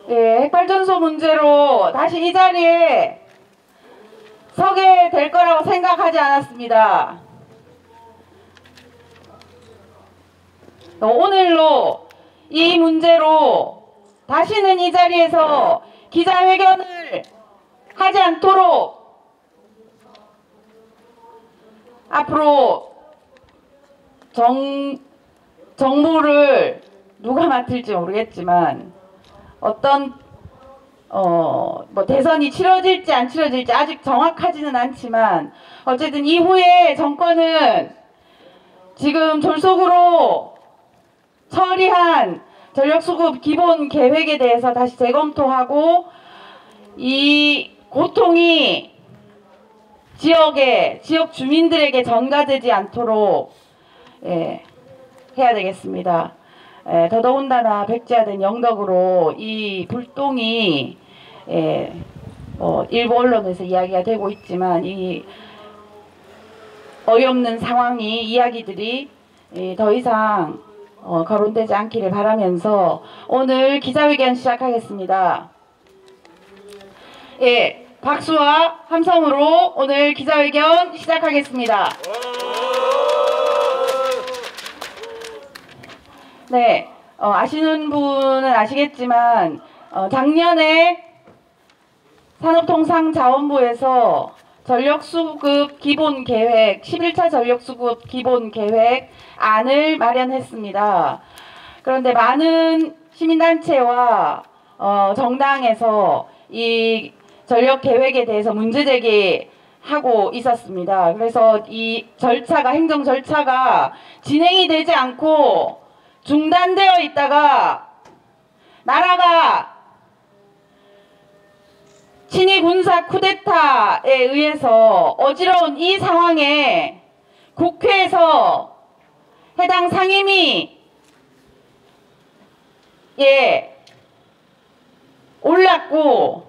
예, 핵발전소 문제로 다시 이 자리에 서게 될 거라고 생각하지 않았습니다. 오늘로 이 문제로 다시는 이 자리에서 기자회견을 하지 않도록 앞으로 정부를 누가 맡을지 모르겠지만 어떤 뭐 대선이 치러질지 안 치러질지 아직 정확하지는 않지만 어쨌든 이후에 정권은 지금 졸속으로 처리한 전력수급 기본 계획에 대해서 다시 재검토하고 이 고통이 지역 주민들에게 전가되지 않도록 해야 되겠습니다. 더더군다나 백지화된 영덕으로 이 불똥이 일부 언론에서 이야기가 되고 있지만 이 어이없는 상황이 이야기들이 더 이상 거론되지 않기를 바라면서 오늘 기자회견 시작하겠습니다. 박수와 함성으로 오늘 기자회견 시작하겠습니다. 네, 아시는 분은 아시겠지만 작년에 산업통상자원부에서 전력수급 기본계획 11차 전력수급 기본계획 안을 마련했습니다. 그런데 많은 시민단체와 정당에서 이 전력계획에 대해서 문제제기하고 있었습니다. 그래서 이 절차가 행정 절차가 진행이 되지 않고 중단되어 있다가 나라가 친위 군사 쿠데타에 의해서 어지러운 이 상황에 국회에서 해당 상임위 올랐고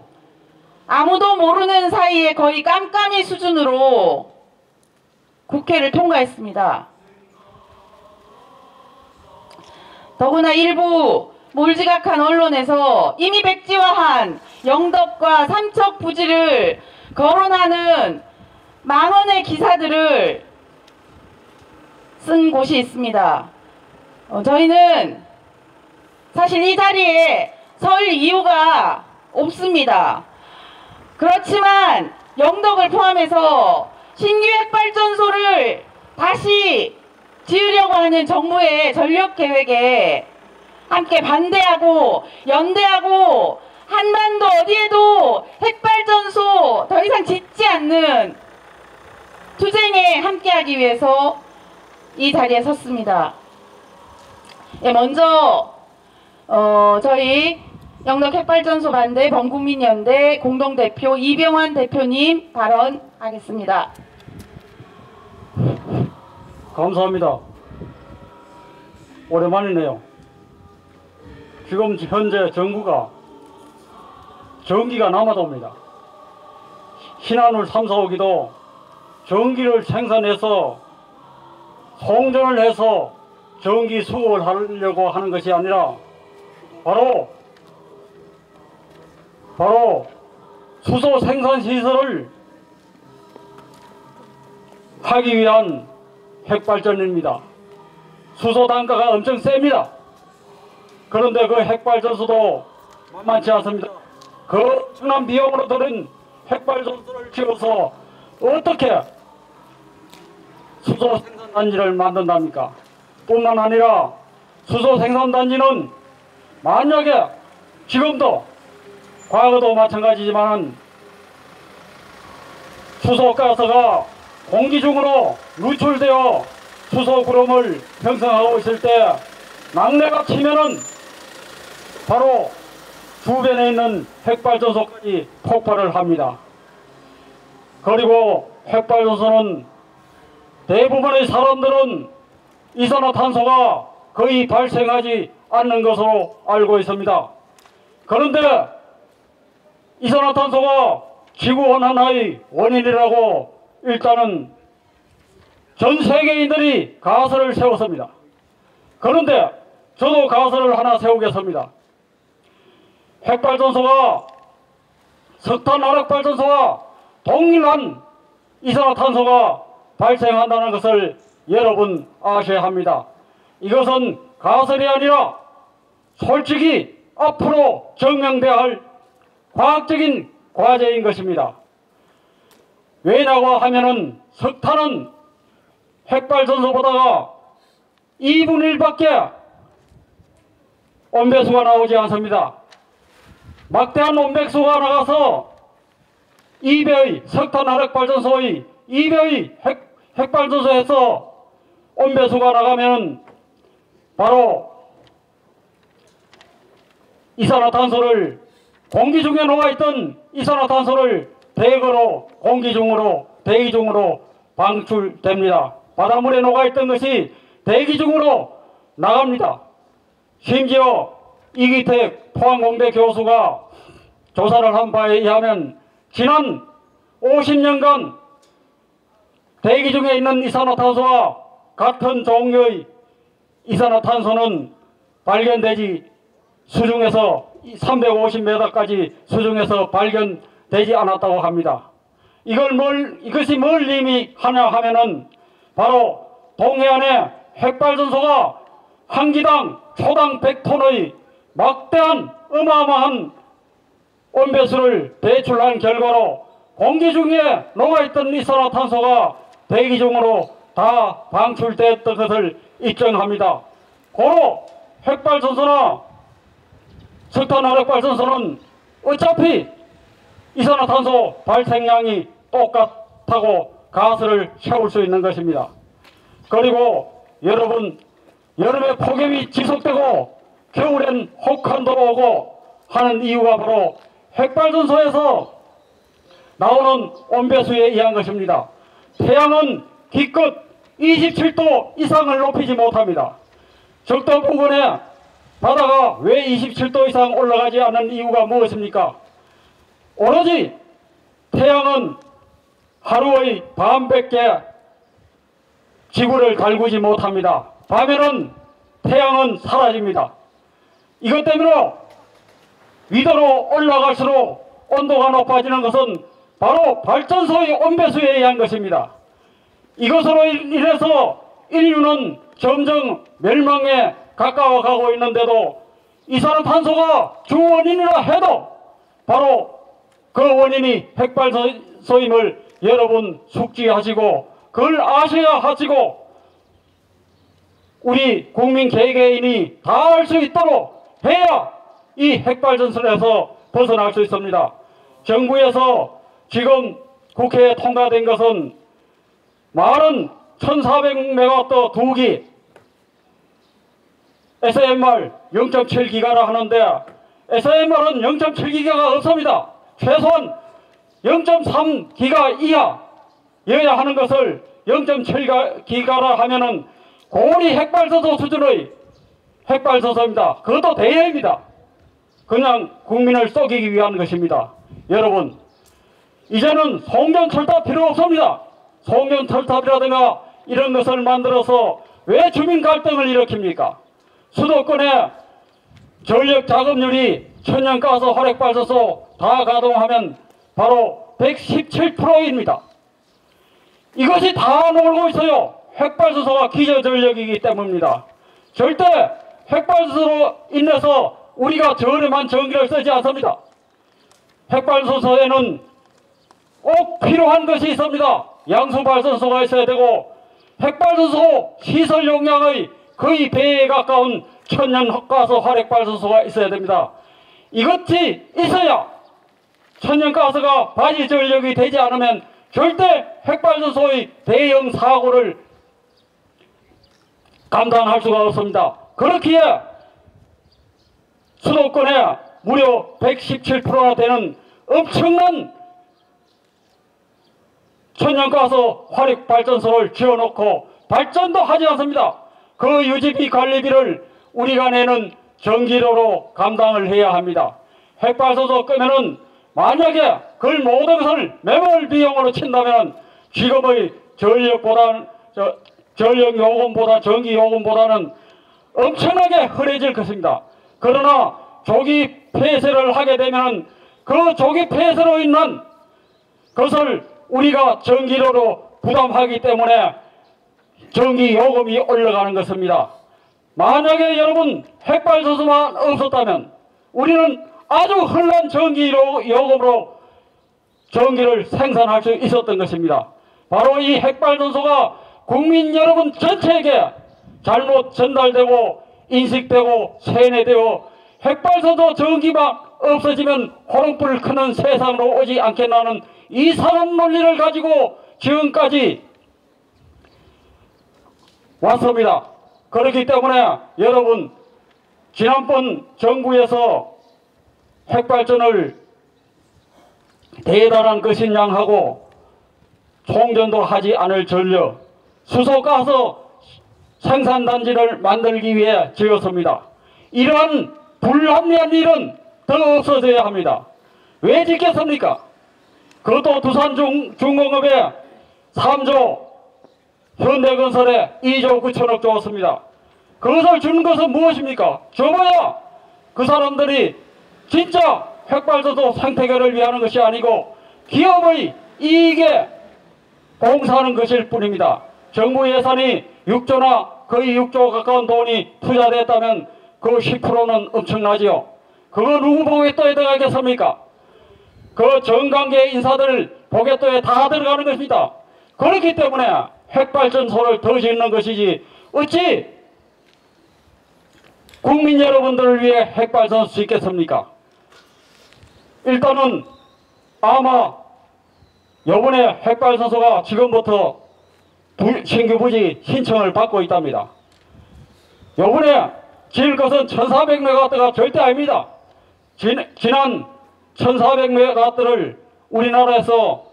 아무도 모르는 사이에 거의 깜깜이 수준으로 국회를 통과했습니다. 더구나 일부 몰지각한 언론에서 이미 백지화한 영덕과 삼척 부지를 거론하는 망언의 기사들을 쓴 곳이 있습니다. 저희는 사실 이 자리에 설 이유가 없습니다. 그렇지만 영덕을 포함해서 신규 핵발전소를 다시 지으려고 하는 정부의 전력계획에 함께 반대하고 연대하고 한반도 어디에도 핵발전소 더 이상 짓지 않는 투쟁에 함께하기 위해서 이 자리에 섰습니다. 먼저 저희 영덕 핵발전소 반대 범국민연대 공동대표 이병환 대표님 발언하겠습니다. 감사합니다. 오랜만이네요. 지금 현재 정부가 전기가 남아도입니다. 신한울 3, 4호기도 전기를 생산해서 송전을 해서 전기 수급을 하려고 하는 것이 아니라 바로 수소 생산시설을 하기 위한 핵발전입니다. 수소 단가가 엄청 셉니다. 그런데 그 핵발전소도 만만치 않습니다. 그 엄청난 비용으로 들은 핵발전소를 지어서 어떻게 수소 생산단지를 만든답니까? 뿐만 아니라 수소 생산단지는 만약에 지금도 과거도 마찬가지지만 수소가스가 공기 중으로 누출되어 수소 구름을 형성하고 있을 때 낙뢰가 치면은 바로 주변에 있는 핵발전소까지 폭발을 합니다. 그리고 핵발전소는 대부분의 사람들은 이산화탄소가 거의 발생하지 않는 것으로 알고 있습니다. 그런데 이산화탄소가 지구온난화의 원인이라고 일단은 전 세계인들이 가설을 세웠습니다. 그런데 저도 가설을 하나 세우겠습니다. 핵발전소가 석탄 화력발전소와 동일한 이산화탄소가 발생한다는 것을 여러분 아셔야 합니다. 이것은 가설이 아니라 솔직히 앞으로 증명돼야 할 과학적인 과제인 것입니다. 왜냐고 하면은 석탄은 핵발전소보다가 2분의 1밖에 온배수가 나오지 않습니다. 막대한 온배수가 나가서 2배의 석탄 화력발전소의 2배의 핵발전소에서 온배수가 나가면 바로 이산화탄소를 공기 중에 녹아있던 이산화탄소를 대거로 공기 중으로 대기 중으로 방출됩니다. 바닷물에 녹아있던 것이 대기 중으로 나갑니다. 심지어 이기택 포항공대 교수가 조사를 한 바에 의하면 지난 50년간 대기 중에 있는 이산화탄소와 같은 종류의 이산화탄소는 발견되지 수중에서 350m까지 수중에서 발견되지 않았다고 합니다. 이것이 뭘 의미하냐 하면은 바로 동해안의 핵발전소가 한 기당 초당 100톤의 막대한 어마어마한 온배수를 배출한 결과로 공기 중에 녹아있던 이산화탄소가 대기 중으로 다 방출됐던 것을 입증합니다. 고로 핵발전소나 석탄 화력발전소는 어차피 이산화탄소 발생량이 똑같다고 가설을 세울 수 있는 것입니다. 그리고 여러분, 여름에 폭염이 지속되고 겨울엔 혹한도가 오고 하는 이유가 바로 핵발전소에서 나오는 온배수에 의한 것입니다. 태양은 기껏 27도 이상을 높이지 못합니다. 적도 부근에 바다가 왜 27도 이상 올라가지 않는 이유가 무엇입니까? 오로지 태양은 하루의 밤밖에 지구를 달구지 못합니다. 밤에는 태양은 사라집니다. 이것 때문에 위도로 올라갈수록 온도가 높아지는 것은 바로 발전소의 온배수에 의한 것입니다. 이것으로 인해서 인류는 점점 멸망에 가까워 가고 있는데도 이산화탄소가 주 원인이라 해도 바로 그 원인이 핵발전소임을 여러분 숙지하시고 그걸 아셔야 하시고 우리 국민 개개인이 다 알 수 있도록 해야 이 핵발전소에서 벗어날 수 있습니다. 정부에서 지금 국회에 통과된 것은 말은 1400메가와트 2기 SMR 0.7기가라 하는데 SMR은 0.7기가가 없습니다. 최소한 0.3기가 이하여야 하는 것을 0.7기가라 하면은 고리 핵발전소 수준의 핵발전소입니다. 그것도 대여입니다. 그냥 국민을 속이기 위한 것입니다. 여러분, 이제는 송전철탑 필요 없습니다. 송전철탑이라든가 이런 것을 만들어서 왜 주민 갈등을 일으킵니까? 수도권에 전력 작업률이 천연가스 화력발전소 다 가동하면 바로 117%입니다. 이것이 다 놀고 있어요. 핵발전소가 기저전력이기 때문입니다. 절대 핵발전소로 인해서 우리가 저렴한 전기를 쓰지 않습니다. 핵발전소에는 꼭 필요한 것이 있습니다. 양수발전소가 있어야 되고 핵발전소 시설 용량의 거의 배에 가까운 천연가스 화력발전소가 있어야 됩니다. 이것이 있어야 천연가스가 바지 전력이 되지 않으면 절대 핵발전소의 대형 사고를 감당할 수가 없습니다. 그렇기에 수도권에 무려 117%나 되는 엄청난 천연가스 화력발전소를 지어놓고 발전도 하지 않습니다. 그 유지비 관리비를 우리가 내는 전기료로 감당을 해야 합니다. 핵발전소 끄면은 만약에 그 모든 것을 매몰 비용으로 친다면 지금의 전력 요금보다 전기 요금보다는 엄청나게 흔해질 것입니다. 그러나 조기 폐쇄를 하게 되면 그 조기 폐쇄로 인한 것을 우리가 전기료로 부담하기 때문에 전기 요금이 올라가는 것입니다. 만약에 여러분 핵발전소만 없었다면 우리는 아주 흔한 전기 요금으로 전기를 생산할 수 있었던 것입니다. 바로 이 핵발전소가 국민 여러분 전체에게 잘못 전달되고 인식되고 세뇌되어 핵발전소 전기만 없어지면 호롱불 크는 세상으로 오지 않겠나는 이상한 논리를 가지고 지금까지 왔습니다. 그렇기 때문에 여러분 지난번 정부에서 핵발전을 대단한 것인 양하고 총전도 하지 않을 전력 수소가스 생산단지를 만들기 위해 지었습니다. 이러한 불합리한 일은 더 없어져야 합니다. 왜 짓겠습니까? 그것도 두산중공업에 3조, 현대건설에 2조 9천억 주었습니다. 그것을 주는 것은 무엇입니까? 줘봐야 그 사람들이 진짜 핵발전소 생태계를 위하는 것이 아니고 기업의 이익에 봉사하는 것일 뿐입니다. 정부 예산이 6조나 거의 6조 가까운 돈이 투자됐다면 그 10%는 엄청나지요. 그거 누구 보겠도에 들어가겠습니까? 그 정관계 인사들 보겠도에 다 들어가는 것입니다. 그렇기 때문에 핵발전소를 더 짓는 것이지 어찌 국민 여러분들을 위해 핵발전소 짓겠습니까? 일단은 아마 이번에 핵발전소가 지금부터 신규 부지 신청을 받고 있답니다. 이번에 지을 것은 1400메가와트가 절대 아닙니다. 지난 1400메가와트를 우리나라에서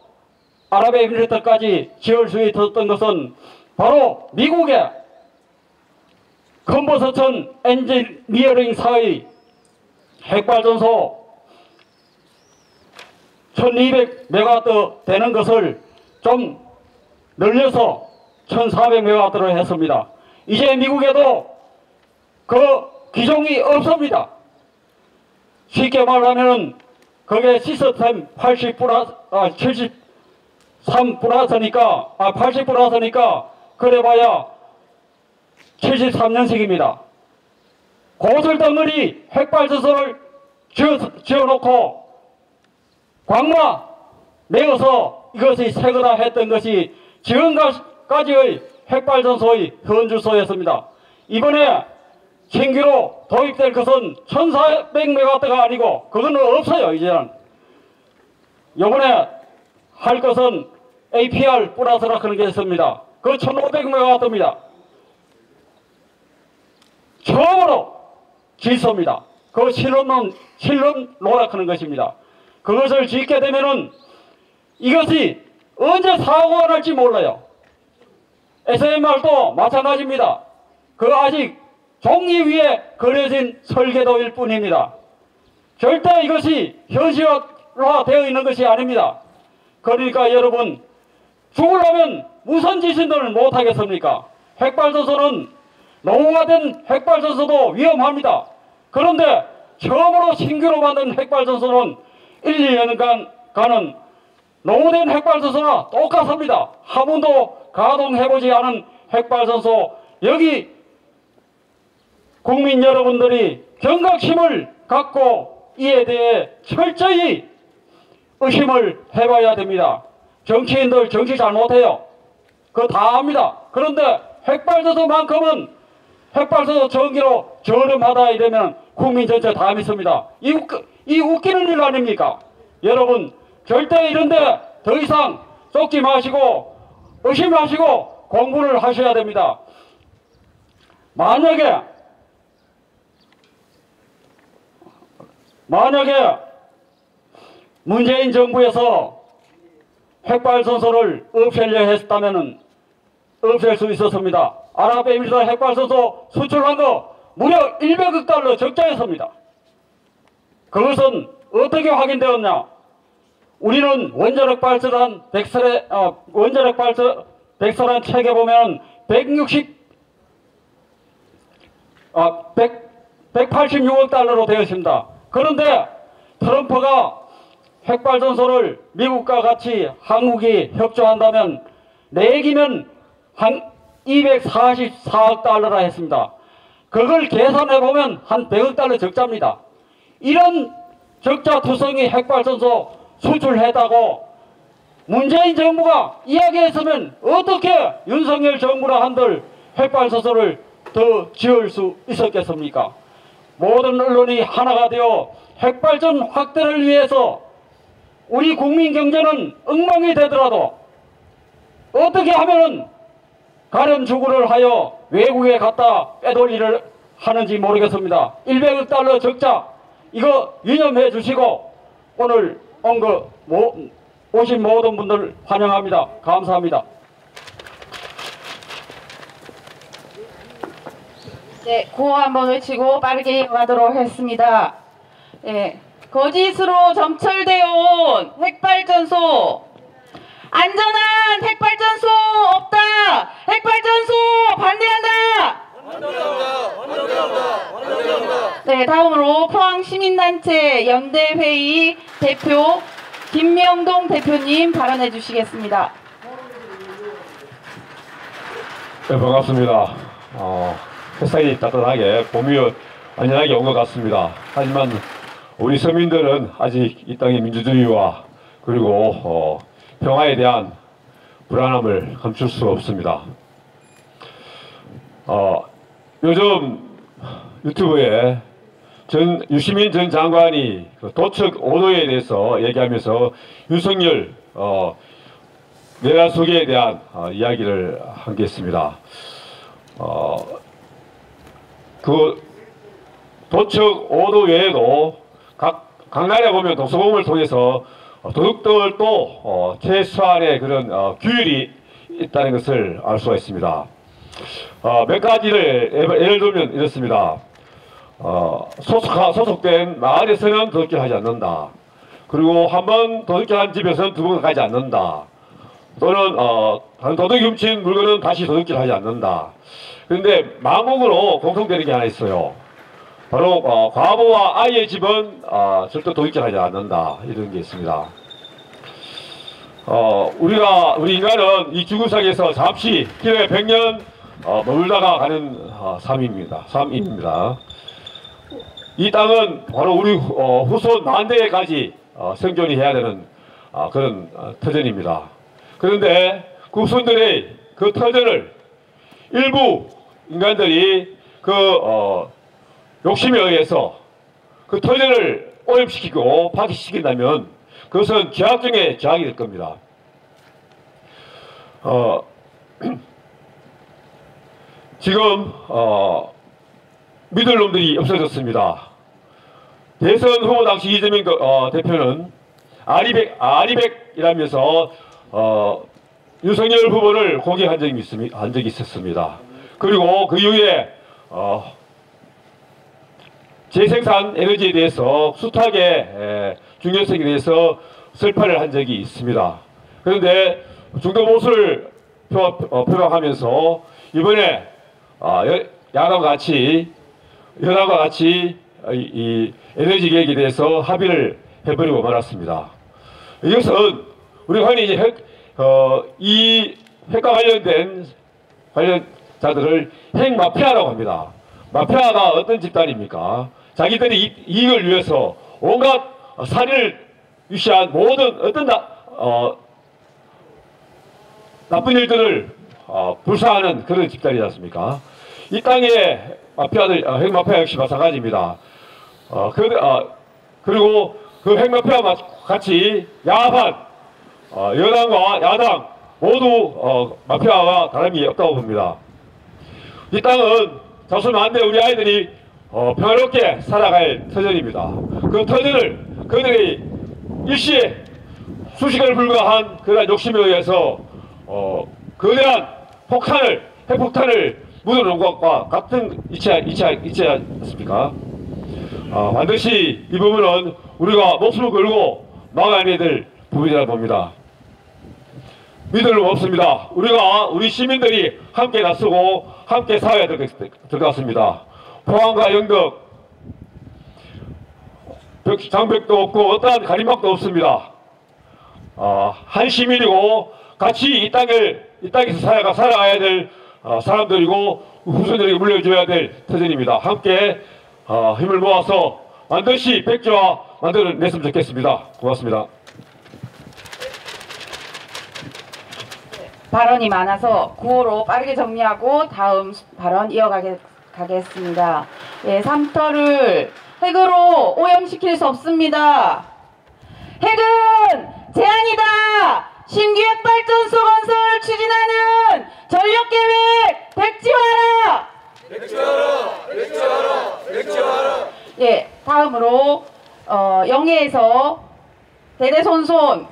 아랍에미리트까지 지을 수 있었던 것은 바로 미국의 컨버서션 엔지니어링사의 핵발전소 1200메가와트 되는 것을 좀 늘려서 1400메가와트로 했습니다. 이제 미국에도 그 기종이 없습니다. 쉽게 말하면 그게 시스템 80 플러스 73 플러스니까 80 플러스니까 그래봐야 73년식입니다. 고슬덩어리 핵발전소를 지어놓고 광마 내어서 이것이 새거다 했던 것이 지금까지의 핵발전소의 현주소였습니다. 이번에 신규로 도입될 것은 1400메가와트가 아니고 그거는 없어요. 이제는 이번에 할 것은 APR 플러스라 그런 게 있습니다. 그 1500메가와트입니다. 처음으로 짓습니다. 그 실험로라 하는 것입니다. 그것을 짓게 되면은 이것이 언제 사고가 날지 몰라요. SMR도 마찬가지입니다. 그 아직 종이 위에 그려진 설계도일 뿐입니다. 절대 이것이 현실화되어 있는 것이 아닙니다. 그러니까 여러분 죽으려면 무슨 짓인들 못하겠습니까? 핵발전소는 노후화된 핵발전소도 위험합니다. 그런데 처음으로 신규로 만든 핵발전소는 1, 2년간 가는 노후된 핵발전소나 똑같습니다. 한 번도 가동해보지 않은 핵발전소 여기 국민 여러분들이 경각심을 갖고 이에 대해 철저히 의심을 해봐야 됩니다. 정치인들 정치 잘 못해요. 그거 다 압니다. 그런데 핵발전소만큼은 핵발전소 전기로 저렴하다 이러면 국민 전체 다 믿습니다. 이 웃기는 일 아닙니까? 여러분 절대 이런데 더 이상 쫓지 마시고 의심하시고 공부를 하셔야 됩니다. 만약에 문재인 정부에서 핵발전소를 없애려 했다면 없앨 수 있었습니다. 아랍에미리트 핵발전소 수출한 거 무려 100억 달러 적자였습니다. 그것은 어떻게 확인되었냐? 우리는 원자력 발전한 책에 보면 186억 달러로 되어 있습니다. 그런데 트럼프가 핵발전소를 미국과 같이 한국이 협조한다면 내기는 한 244억 달러라 했습니다. 그걸 계산해 보면 한 100억 달러 적자입니다. 이런 적자투성이 핵발전소 수출했다고 문재인 정부가 이야기했으면 어떻게 윤석열 정부라 한들 핵발전소를 더 지을 수 있었겠습니까? 모든 언론이 하나가 되어 핵발전 확대를 위해서 우리 국민 경제는 엉망이 되더라도 어떻게 하면은 가렴주구를 하여 외국에 갖다 빼돌리를 하는지 모르겠습니다. 100억 달러 적자 이거 유념해 주시고 오늘 오신 모든 분들 환영합니다. 감사합니다. 네, 구호 한번 외치고 빠르게 이어가도록 했습니다. 네, 거짓으로 점철되어 온 핵발전소 안전한 핵발전소 없다. 핵발전소 반대한다. 네, 다음으로 포항시민단체 연대회의 대표 김명동 대표님 발언해 주시겠습니다. 네, 반갑습니다. 햇살이 따뜻하게 봄이 안전하게 온 것 같습니다. 하지만 우리 서민들은 아직 이 땅의 민주주의와 그리고 평화에 대한 불안함을 감출 수 없습니다. 요즘 유튜브에 유시민 전 장관이 도척 5도에 대해서 얘기하면서 윤석열 내란 속에 대한 이야기를 한 게 있습니다. 그 도척 5도 외에도 각 나라에 보면 도서공을 통해서 도둑들을 또 최소한의 그런 규율이 있다는 것을 알 수가 있습니다. 몇 가지를 예를 들면 이렇습니다. 소속된 마을에서는 도둑질 하지 않는다. 그리고 한번 도둑질한 집에서는 두 번 가지 않는다. 또는 도둑이 훔친 물건은 다시 도둑질 하지 않는다. 그런데 망국으로 공통되는 게 하나 있어요. 바로 과부와 아이의 집은 절대 도둑질 하지 않는다. 이런 게 있습니다. 우리 인간은 이 지구상에서 잠시 기회 100년 머물다가 가는 삶입니다. 이 땅은 바로 우리 후손 만대까지 생존이 해야 되는 그런 터전입니다. 그런데 그 후손들의 그 터전을 일부 인간들이 욕심에 의해서 그 터전을 오염시키고 파괴시킨다면 그것은 죄악 중에 죄악이 될 겁니다. 지금 믿을 놈들이 없어졌습니다. 대선 후보 당시 이재명 대표는 아리백이라면서 윤석열 후보를 공격한 적이 있었습니다. 그리고 그 이후에 재생산 에너지에 대해서 숱하게 중요성에 대해서 설파를 한 적이 있습니다. 그런데 중도 보수를 표방하면서 이번에 여당과 같이 이 에너지 계획에 대해서 합의를 해버리고 말았습니다. 이것은 우리가 흔히 이제 이 핵과 관련된 관련자들을 핵마피아라고 합니다. 마피아가 어떤 집단입니까? 자기들이 이익을 위해서 온갖 살인을 유시한 모든 어떤 나쁜 일들을 불사하는 그런 집단이지 않습니까? 이 땅의 마피아들, 핵마피아 역시 마찬가지입니다. 그리고 그 핵마피아와 같이 야합한 여당과 야당 모두 마피아와 다름이 없다고 봅니다. 이 땅은 자수만대 우리 아이들이 평화롭게 살아갈 터전입니다. 그 터전을 그들이 일시에 수시간을 불과한 그러한 욕심에 의해서 거대한 핵폭탄을 묻어놓은 것과 같은 이치지 않습니까? 반드시 이 부분은 우리가 목숨을 걸고 막아야 될 부분이라 봅니다. 믿을 수 없습니다. 우리 시민들이 함께 나서고 함께 싸워야 될 것 같습니다. 포항과 영덕 장벽도 없고 어떠한 가림막도 없습니다. 한 시민이고 같이 이 땅에서 살아가야 될 사람들이고 후손들에게 물려줘야 될 터전입니다. 함께 힘을 모아서 반드시 백지화 만들어냈으면 좋겠습니다. 고맙습니다. 발언이 많아서 구호로 빠르게 정리하고 다음 발언 이어가겠습니다. 예, 삼터를 핵으로 오염시킬 수 없습니다. 핵은 제한이다. 신규 핵발전소 건설 추진하는 전력계획 백지화하라. 백지화하라. 예, 다음으로 영해에서 대대손손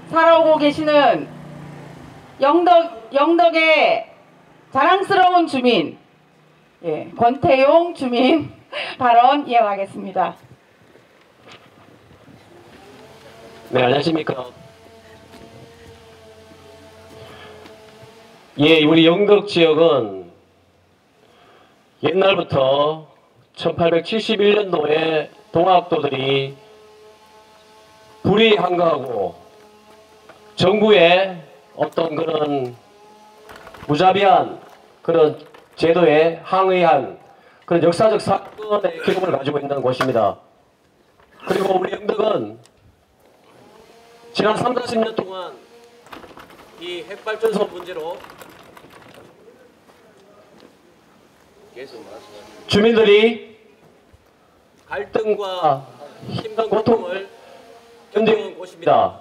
살아오고 계시는 영덕의 자랑스러운 주민, 예, 권태용 주민 발언 이어가겠습니다. 네, 안녕하십니까. 예, 우리 영덕 지역은 옛날부터 1871년도에 동학도들이 불이 한가하고 정부의 어떤 그런 무자비한 그런 제도에 항의한 그런 역사적 사건의 기록을 가지고 있는 곳입니다. 그리고 우리 영덕은 지난 30-40년 동안 이 핵발전소 문제로 주민들이 갈등과 힘든 고통을 견디는 곳입니다.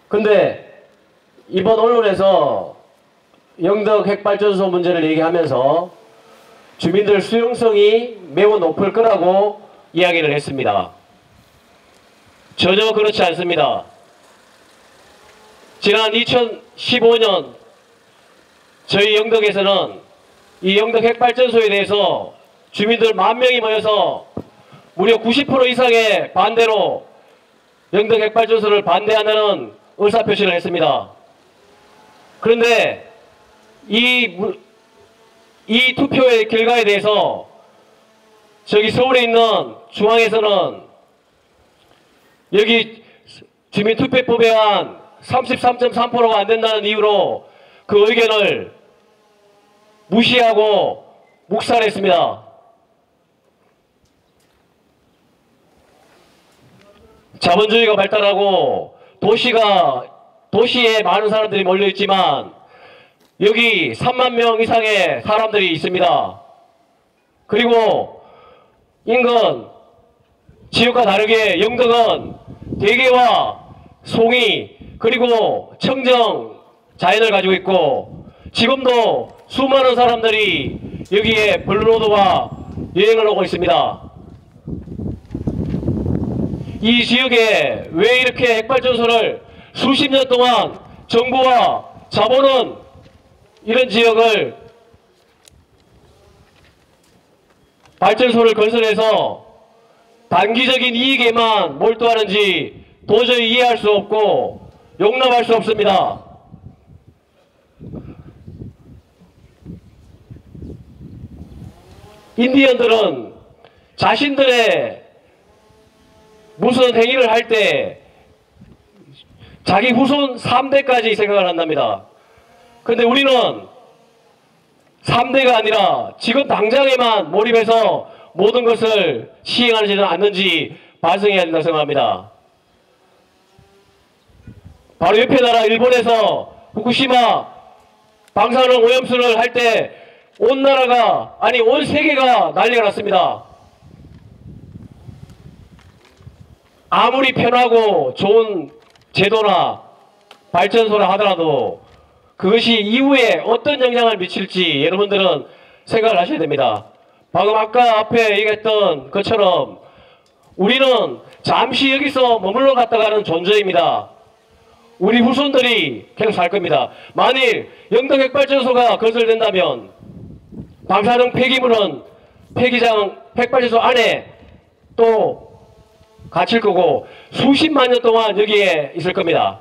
근데 이번 언론에서 영덕 핵발전소 문제를 얘기하면서 주민들 수용성이 매우 높을 거라고 이야기를 했습니다. 전혀 그렇지 않습니다. 지난 2015년 저희 영덕에서는 이 영덕 핵발전소에 대해서 주민들 10,000명이 모여서 무려 90% 이상의 반대로 영덕 핵발전소를 반대한다는 의사표시를 했습니다. 그런데 이 투표의 결과에 대해서 저기 서울에 있는 중앙에서는 여기 주민투표법에 한 33.3%가 안 된다는 이유로 그 의견을 무시하고 묵살했습니다. 자본주의가 발달하고 도시에 많은 사람들이 몰려있지만 여기 30,000명 이상의 사람들이 있습니다. 그리고 인근 지역과 다르게 영덕은 대게와 송이 그리고 청정 자연을 가지고 있고 지금도 수많은 사람들이 여기에 블루로드와 여행을 오고 있습니다. 이 지역에 왜 이렇게 핵발전소를 수십 년 동안 정부와 자본은 이런 지역을 발전소를 건설해서 단기적인 이익에만 몰두하는지 도저히 이해할 수 없고 용납할 수 없습니다. 인디언들은 자신들의 무슨 행위를 할 때 자기 후손 3대까지 생각을 한답니다. 그런데 우리는 3대가 아니라 지금 당장에만 몰입해서 모든 것을 시행하지는 않는지 반성해야 된다고 생각합니다. 바로 옆에 나라 일본에서 후쿠시마 방사능 오염수를 할 때 온 나라가 아니 온 세계가 난리가 났습니다. 아무리 편하고 좋은 제도나 발전소라 하더라도 그것이 이후에 어떤 영향을 미칠지 여러분들은 생각을 하셔야 됩니다. 방금 아까 앞에 얘기했던 것처럼 우리는 잠시 여기서 머물러 갔다가는 존재입니다. 우리 후손들이 계속 살 겁니다. 만일 영덕 핵발전소가 건설된다면 방사능 폐기물은 폐기장 핵발전소 안에 또 갇힐 거고 수십만 년 동안 여기에 있을 겁니다.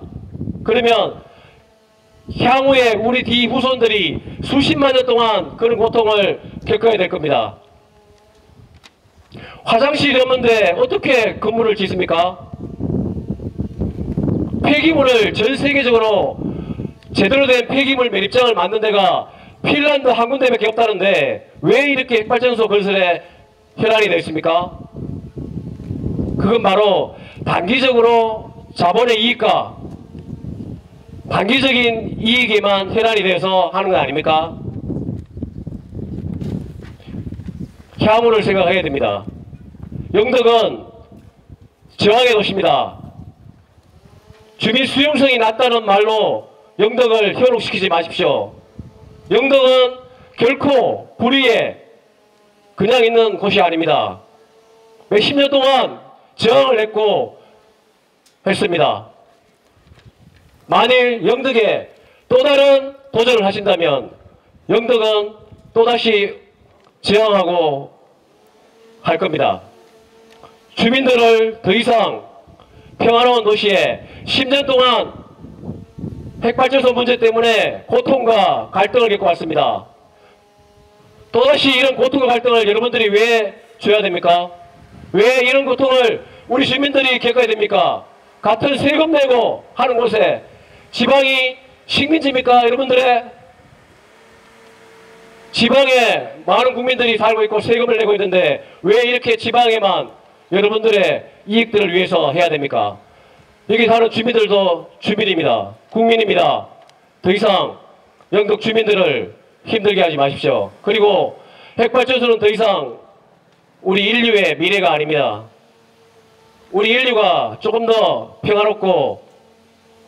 그러면 향후에 우리 뒤 후손들이 수십만 년 동안 그런 고통을 겪어야 될 겁니다. 화장실이 없는데 어떻게 건물을 짓습니까? 폐기물을 전 세계적으로 제대로 된 폐기물 매립장을 만든 데가 핀란드 한 군데밖에 없다는데 왜 이렇게 핵발전소 건설에 혈안이 되어 있습니까? 그건 바로 단기적으로 자본의 이익과 단기적인 이익에만 혈안이 되어서 하는 거 아닙니까? 향후를 생각해야 됩니다. 영덕은 저항의 도시입니다. 주민 수용성이 낮다는 말로 영덕을 현혹시키지 마십시오. 영덕은 결코 불의에 그냥 있는 곳이 아닙니다. 몇십 년 동안 저항을 했고 했습니다. 만일 영덕에 또 다른 도전을 하신다면 영덕은 또다시 저항하고 할 겁니다. 주민들을 더 이상 평화로운 도시에 10년 동안 핵발전소 문제 때문에 고통과 갈등을 겪고 왔습니다. 또다시 이런 고통과 갈등을 여러분들이 왜 줘야 됩니까? 왜 이런 고통을 우리 주민들이 겪어야 됩니까? 같은 세금 내고 하는 곳에 지방이 식민지입니까? 여러분들의 지방에 많은 국민들이 살고 있고 세금을 내고 있는데 왜 이렇게 지방에만 여러분들의 이익들을 위해서 해야 됩니까? 여기 사는 주민들도 주민입니다. 국민입니다. 더 이상 영덕 주민들을 힘들게 하지 마십시오. 그리고 핵발전소는 더 이상 우리 인류의 미래가 아닙니다. 우리 인류가 조금 더 평화롭고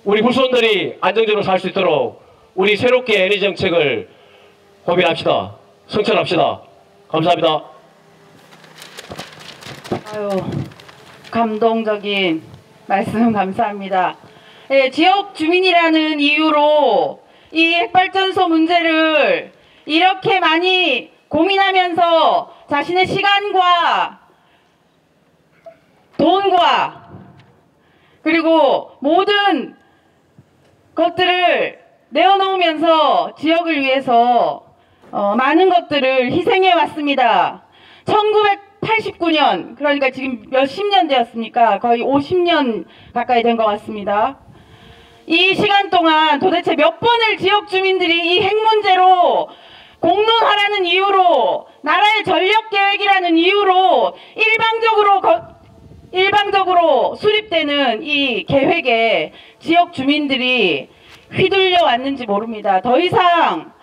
우리 후손들이 안정적으로 살 수 있도록 우리 새롭게 에너지 정책을 고민합시다. 성찰합시다. 감사합니다. 아유, 감동적인 말씀 감사합니다. 예, 지역 주민이라는 이유로 이 핵발전소 문제를 이렇게 많이 고민하면서 자신의 시간과 돈과 그리고 모든 것들을 내어놓으면서 지역을 위해서 많은 것들을 희생해 왔습니다. 1989년, 그러니까 지금 몇십 년 되었습니까? 거의 50년 가까이 된 것 같습니다. 이 시간 동안 도대체 몇 번을 지역 주민들이 이 핵 문제로 공론하라는 이유로, 나라의 전력계획이라는 이유로 일방적으로 수립되는 이 계획에 지역 주민들이 휘둘려 왔는지 모릅니다. 더 이상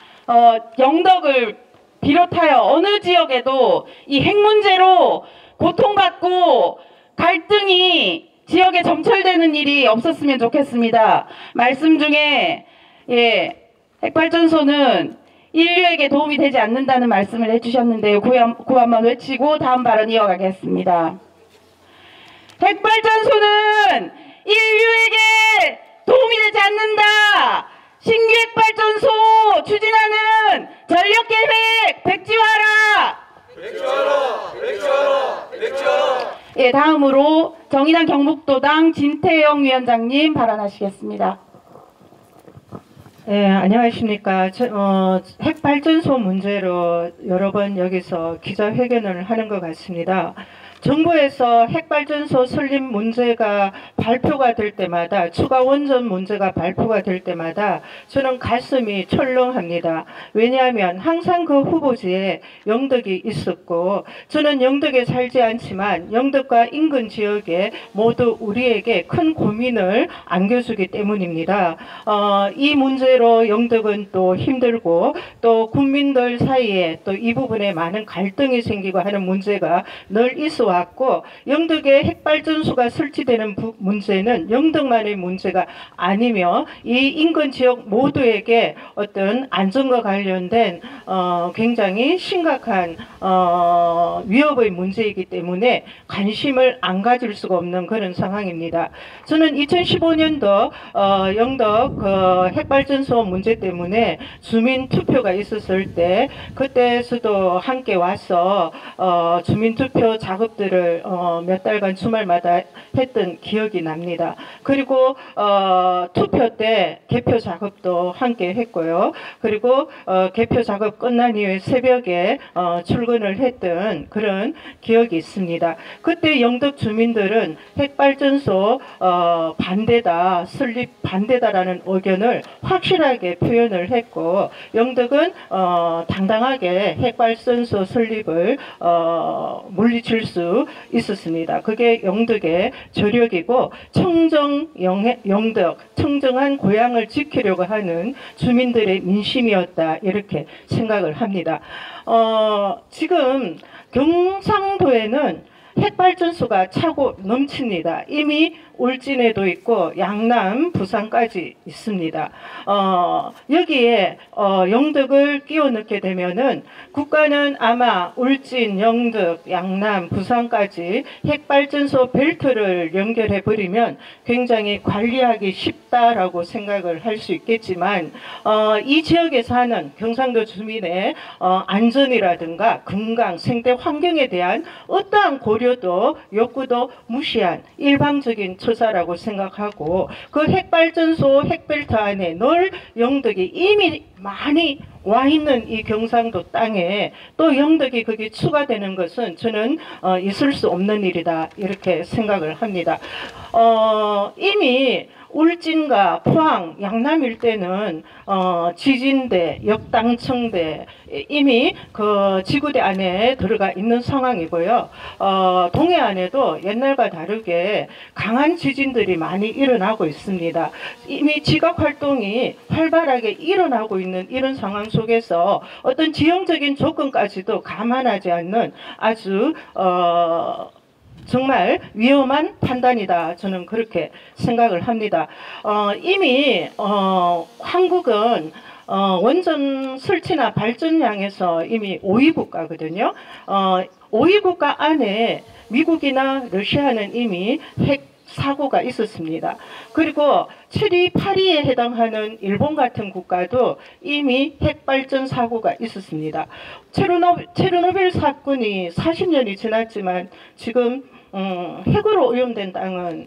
영덕을 비롯하여 어느 지역에도 이 핵 문제로 고통받고 갈등이 지역에 점철되는 일이 없었으면 좋겠습니다. 말씀 중에 핵발전소는 인류에게 도움이 되지 않는다는 말씀을 해주셨는데요. 그 한번 외치고 다음 발언 이어가겠습니다. 핵발전소는 인류에게 도움이 되지 않는다. 신규 핵발전소 추진하는 전력계획 백지화하라. 백지화하라. 예, 다음으로 정의당 경북도당 진태영 위원장님 발언하시겠습니다. 네, 안녕하십니까. 핵발전소 문제로 여러 번 여기서 기자회견을 하는 것 같습니다. 정부에서 핵발전소 설립 문제가 발표가 될 때마다, 추가 원전 문제가 발표가 될 때마다 저는 가슴이 철렁합니다. 왜냐하면 항상 그 후보지에 영덕이 있었고, 저는 영덕에 살지 않지만 영덕과 인근 지역에 모두 우리에게 큰 고민을 안겨주기 때문입니다. 이 문제로 영덕은 또 힘들고, 또 국민들 사이에 또 이 부분에 많은 갈등이 생기고 하는 문제가 늘 있어 왔고, 영덕에 핵발전소가 설치되는 문제는 영덕만의 문제가 아니며 이 인근 지역 모두에게 어떤 안전과 관련된 굉장히 심각한 위협의 문제이기 때문에 관심을 안 가질 수가 없는 그런 상황입니다. 저는 2015년도 영덕 핵발전소 문제 때문에 주민 투표가 있었을 때, 그때 저도 함께 와서 주민 투표 작업 작업들을 몇 달간 주말마다 했던 기억이 납니다. 그리고 투표 때 개표 작업도 함께 했고요. 그리고 개표 작업 끝난 이후에 새벽에 출근을 했던 그런 기억이 있습니다. 그때 영덕 주민들은 핵발전소 반대다, 설립 반대다라는 의견을 확실하게 표현을 했고, 영덕은 당당하게 핵발전소 설립을 물리칠 수 있었습니다. 그게 영덕의 저력이고, 영덕, 청정한 고향을 지키려고 하는 주민들의 민심이었다, 이렇게 생각을 합니다. 지금 경상도에는 핵발전소가 차고 넘칩니다. 이미 울진에도 있고 양남, 부산까지 있습니다. 여기에 영덕을 끼워 넣게 되면은 국가는 아마 울진, 영덕, 양남, 부산까지 핵발전소 벨트를 연결해 버리면 굉장히 관리하기 쉽다라고 생각을 할 수 있겠지만, 이 지역에 사는 경상도 주민의 안전이라든가 건강, 생태 환경에 대한 어떠한 고려도 욕구도 무시한 일방적인 처사라고 생각하고, 그 핵발전소 핵벨트 안에 늘 영덕이 이미 많이 와 있는 이 경상도 땅에 또 영덕이 거기 추가되는 것은 저는 있을 수 없는 일이다, 이렇게 생각을 합니다. 이미 울진과 포항, 양남 일대는 지진대, 역당청대 이미 그 지구대 안에 들어가 있는 상황이고요. 동해안에도 옛날과 다르게 강한 지진들이 많이 일어나고 있습니다. 이미 지각 활동이 활발하게 일어나고 있는 이런 상황 속에서 어떤 지형적인 조건까지도 감안하지 않는 아주 정말 위험한 판단이다, 저는 그렇게 생각을 합니다. 이미 한국은 원전 설치나 발전량에서 이미 5위 국가거든요. 5위 국가 안에 미국이나 러시아는 이미 핵 사고가 있었습니다. 그리고 7위, 8위에 해당하는 일본 같은 국가도 이미 핵발전 사고가 있었습니다. 체르노빌 사건이 40년이 지났지만 지금 핵으로 오염된 땅은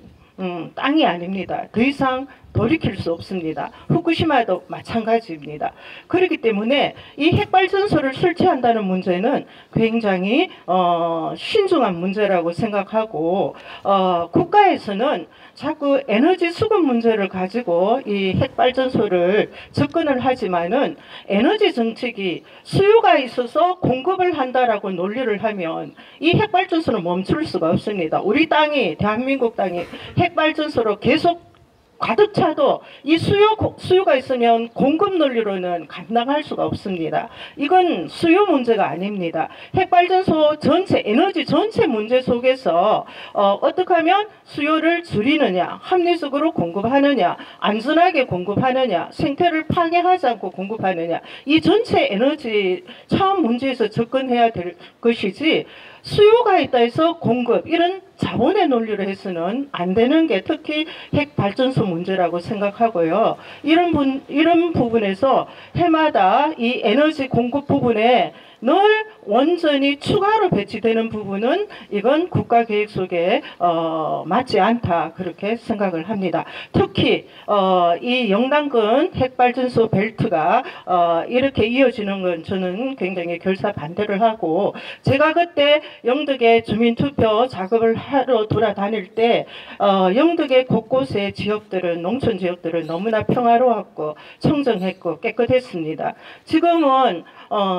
땅이 아닙니다. 더 이상 돌이킬 수 없습니다. 후쿠시마도 마찬가지입니다. 그렇기 때문에 이 핵발전소를 설치한다는 문제는 굉장히 신중한 문제라고 생각하고, 국가에서는 자꾸 에너지 수급 문제를 가지고 이 핵발전소를 접근을 하지만은 에너지 정책이 수요가 있어서 공급을 한다라고 논리를 하면 이 핵발전소는 멈출 수가 없습니다. 우리 땅이, 대한민국 땅이 핵발전소로 계속 가득 차도 이 수요가 있으면 공급 논리로는 감당할 수가 없습니다. 이건 수요 문제가 아닙니다. 핵발전소 전체, 에너지 전체 문제 속에서 어떻게 하면 수요를 줄이느냐, 합리적으로 공급하느냐, 안전하게 공급하느냐, 생태를 파괴하지 않고 공급하느냐, 이 전체 에너지 차원 문제에서 접근해야 될 것이지, 수요가 있다 해서 공급, 이런 자본의 논리로 해서는 안 되는 게 특히 핵발전소 문제라고 생각하고요. 이런 부분에서 해마다 이 에너지 공급 부분에 늘 원전이 추가로 배치되는 부분은 이건 국가계획 속에 맞지 않다, 그렇게 생각을 합니다. 특히 이 영남권 핵발전소 벨트가 이렇게 이어지는 건 저는 굉장히 결사 반대를 하고, 제가 그때 영덕의 주민투표 작업을 하러 돌아다닐 때 영덕의 곳곳의 지역들은, 농촌 지역들은 너무나 평화로웠고 청정했고 깨끗했습니다. 지금은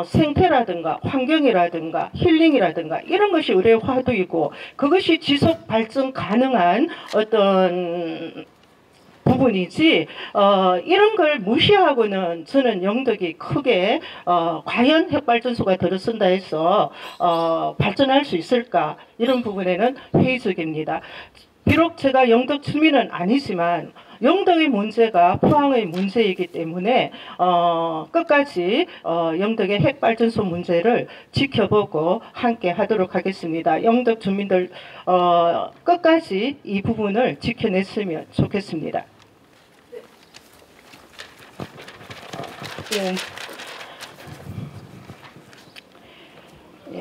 생태라든가 환경이라든가 힐링이라든가 이런 것이 의뢰 화두이고, 그것이 지속 발전 가능한 어떤 부분이지, 이런 걸 무시하고는 저는 영덕이 크게 과연 핵발전소가 들어선다 해서 발전할 수 있을까, 이런 부분에는 회의적입니다. 비록 제가 영덕 주민은 아니지만 영덕의 문제가 포항의 문제이기 때문에 끝까지 영덕의 핵발전소 문제를 지켜보고 함께 하도록 하겠습니다. 영덕 주민들 끝까지 이 부분을 지켜냈으면 좋겠습니다.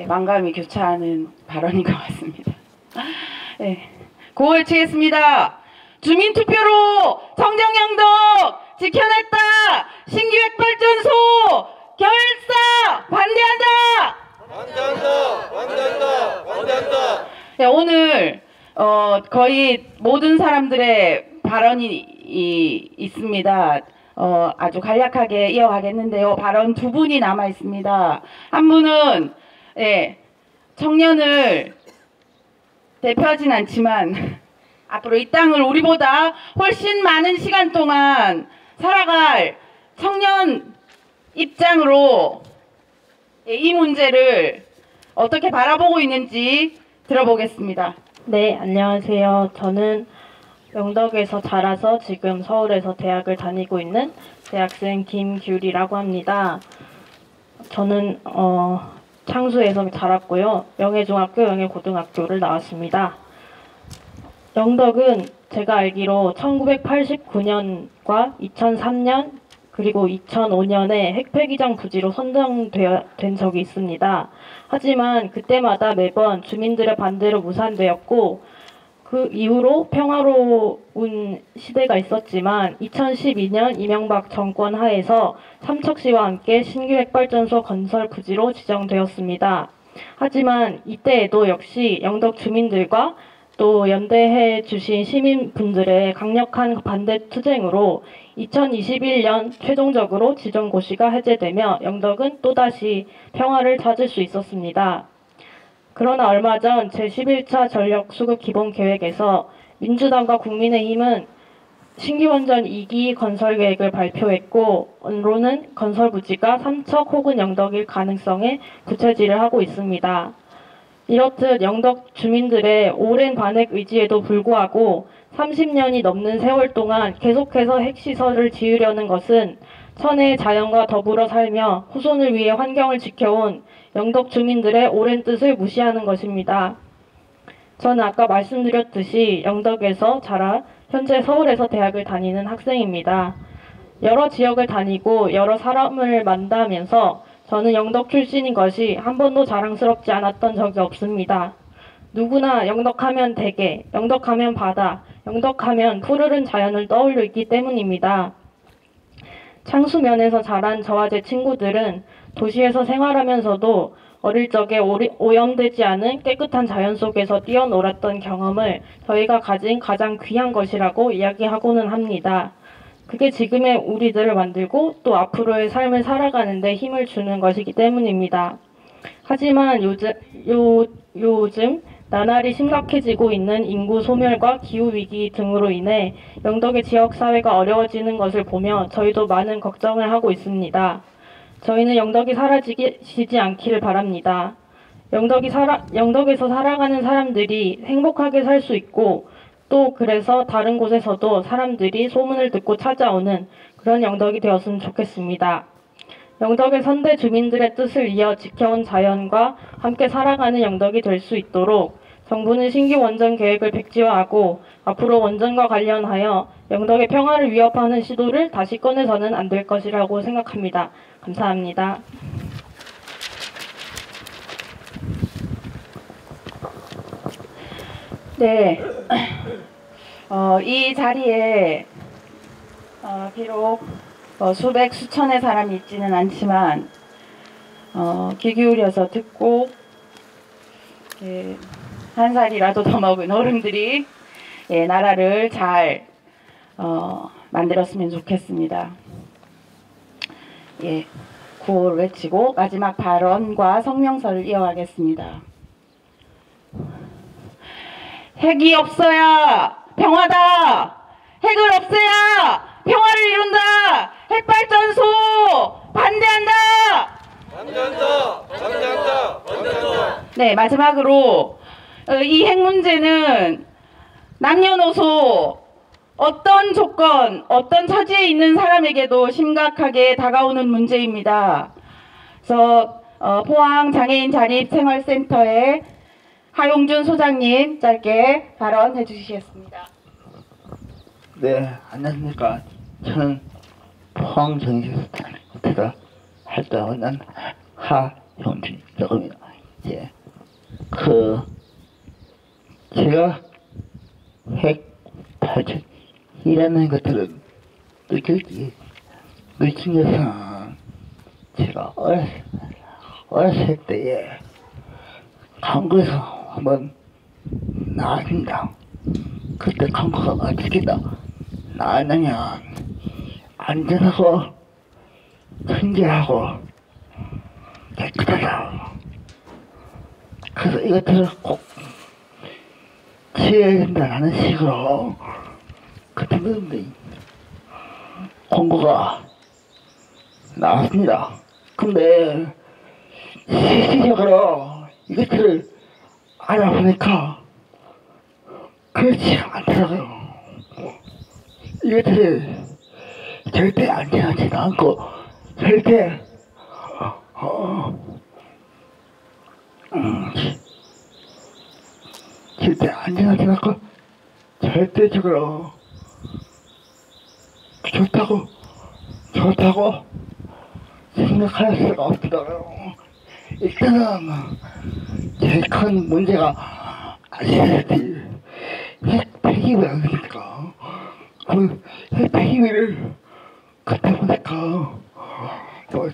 만감이 교차하는 발언인 것 같습니다. 네. 구호를 치겠습니다. 주민투표로 청정영덕 지켜냈다. 신규 핵발전소 결사 반대한다. 반대한다. 네, 오늘 거의 모든 사람들의 발언이 있습니다. 아주 간략하게 이어가겠는데요. 발언 두 분이 남아 있습니다. 한 분은 청년을 대표하진 않지만 앞으로 이 땅을 우리보다 훨씬 많은 시간 동안 살아갈 청년 입장으로 이 문제를 어떻게 바라보고 있는지 들어보겠습니다. 네, 안녕하세요. 저는 영덕에서 자라서 지금 서울에서 대학을 다니고 있는 대학생 김규리라고 합니다. 저는 창수에서 자랐고요. 영해중학교, 영해고등학교를 나왔습니다. 영덕은 제가 알기로 1989년과 2003년 그리고 2005년에 핵폐기장 부지로 선정된 적이 있습니다. 하지만 그때마다 매번 주민들의 반대로 무산되었고 그 이후로 평화로운 시대가 있었지만 2012년 이명박 정권 하에서 삼척시와 함께 신규 핵발전소 건설 부지로 지정되었습니다. 하지만 이때에도 역시 영덕 주민들과 또 연대해 주신 시민분들의 강력한 반대 투쟁으로 2021년 최종적으로 지정고시가 해제되며 영덕은 또다시 평화를 찾을 수 있었습니다. 그러나 얼마 전 제11차 전력수급 기본계획에서 민주당과 국민의힘은 신규원전 2기 건설 계획을 발표했고 언론은 건설 부지가 삼척 혹은 영덕일 가능성에 부채질을 하고 있습니다. 이렇듯 영덕 주민들의 오랜 반핵 의지에도 불구하고 30년이 넘는 세월 동안 계속해서 핵시설을 지으려는 것은 천혜의 자연과 더불어 살며 후손을 위해 환경을 지켜온 영덕 주민들의 오랜 뜻을 무시하는 것입니다. 저는 아까 말씀드렸듯이 영덕에서 자라 현재 서울에서 대학을 다니는 학생입니다. 여러 지역을 다니고 여러 사람을 만나면서 저는 영덕 출신인 것이 한 번도 자랑스럽지 않았던 적이 없습니다. 누구나 영덕하면 대게, 영덕하면 바다, 영덕하면 푸르른 자연을 떠올리기 때문입니다. 창수면에서 자란 저와 제 친구들은 도시에서 생활하면서도 어릴 적에 오염되지 않은 깨끗한 자연 속에서 뛰어놀았던 경험을 저희가 가진 가장 귀한 것이라고 이야기하고는 합니다. 그게 지금의 우리들을 만들고 또 앞으로의 삶을 살아가는 데 힘을 주는 것이기 때문입니다. 하지만 요즘 나날이 심각해지고 있는 인구 소멸과 기후위기 등으로 인해 영덕의 지역사회가 어려워지는 것을 보며 저희도 많은 걱정을 하고 있습니다. 저희는 영덕이 사라지지 않기를 바랍니다. 영덕에서 살아가는 사람들이 행복하게 살 수 있고 또 그래서 다른 곳에서도 사람들이 소문을 듣고 찾아오는 그런 영덕이 되었으면 좋겠습니다. 영덕의 선대 주민들의 뜻을 이어 지켜온 자연과 함께 살아가는 영덕이 될 수 있도록 정부는 신규 원전 계획을 백지화하고 앞으로 원전과 관련하여 영덕의 평화를 위협하는 시도를 다시 꺼내서는 안 될 것이라고 생각합니다. 감사합니다. 네, 이 자리에 비록 수백 수천의 사람이 있지는 않지만 귀 기울여서 듣고 한 살이라도 더 먹은 어른들이 나라를 잘 만들었으면 좋겠습니다. 구호를 외치고 마지막 발언과 성명서를 이어가겠습니다. 핵이 없어야 평화다. 핵을 없애야 평화를 이룬다. 핵발전소 반대한다. 반대한다. 네, 마지막으로 이 핵 문제는 남녀노소 어떤 조건, 어떤 처지에 있는 사람에게도 심각하게 다가오는 문제입니다. 그래서 포항 장애인 자립생활센터의 하용준 소장님 짧게 발언해 주시겠습니다. 네, 안녕하십니까. 저는 포항정시에서 활동하는 하용준이라고 합니다. 이제 제가 핵 발전이라는 것들을 느낀 것은 제가 어렸을 때에 강구에서 한번 나왔습니다. 그때 강구가 어떻게 나왔냐면 안전하고 청결하고 깨끗하다. 그래서 이것들을 꼭 지어야 된다는 식으로 그때 공고가 나왔습니다. 근데 실질적으로 이것들을 알아보니까 그렇지 않더라고요. 이것들을 절대 안전하지도 않고 절대 절대 안전하지 않고 절대적으로 좋다고 생각할 수가 없더라고요. 일단은 제일 큰 문제가 아시다시피 핵 폐기물 아닙니까? 그 핵 폐기물을 그때 보니까 뭐